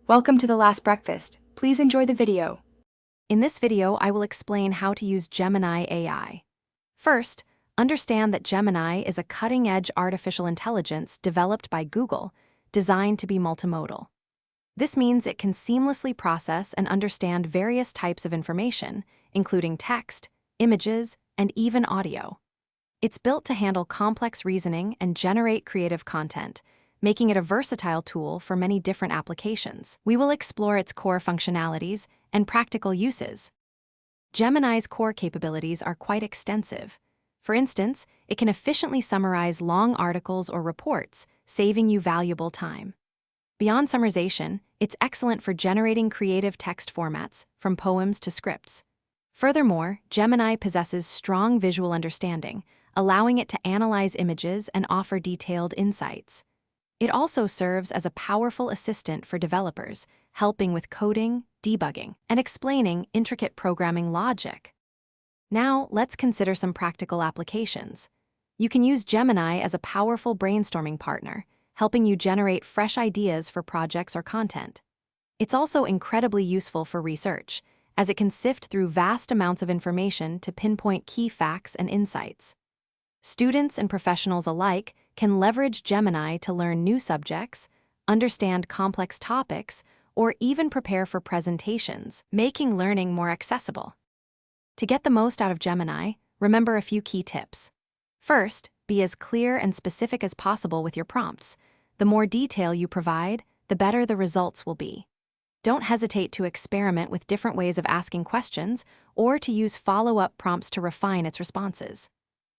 Welcome to The Last Breakfast. Please enjoy the video. In this video, I will explain how to use Gemini AI. First, understand that Gemini is a cutting-edge artificial intelligence developed by Google, designed to be multimodal. This means it can seamlessly process and understand various types of information, including text, images, and even audio. It's built to handle complex reasoning and generate creative content, making it a versatile tool for many different applications. We will explore its core functionalities and practical uses. Gemini's core capabilities are quite extensive. For instance, it can efficiently summarize long articles or reports, saving you valuable time. Beyond summarization, it's excellent for generating creative text formats, from poems to scripts. Furthermore, Gemini possesses strong visual understanding, allowing it to analyze images and offer detailed insights. It also serves as a powerful assistant for developers, helping with coding, debugging, and explaining intricate programming logic. Now, let's consider some practical applications. You can use Gemini as a powerful brainstorming partner, helping you generate fresh ideas for projects or content. It's also incredibly useful for research, as it can sift through vast amounts of information to pinpoint key facts and insights. Students and professionals alike can leverage Gemini to learn new subjects, understand complex topics, or even prepare for presentations, making learning more accessible. To get the most out of Gemini, remember a few key tips. First, be as clear and specific as possible with your prompts. The more detail you provide, the better the results will be. Don't hesitate to experiment with different ways of asking questions or to use follow-up prompts to refine its responses.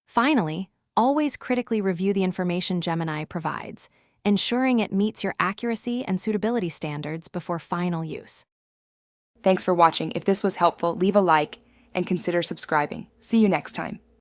Finally, always critically review the information Gemini provides, ensuring it meets your accuracy and suitability standards before final use. Thanks for watching. If this was helpful, leave a like and consider subscribing. See you next time.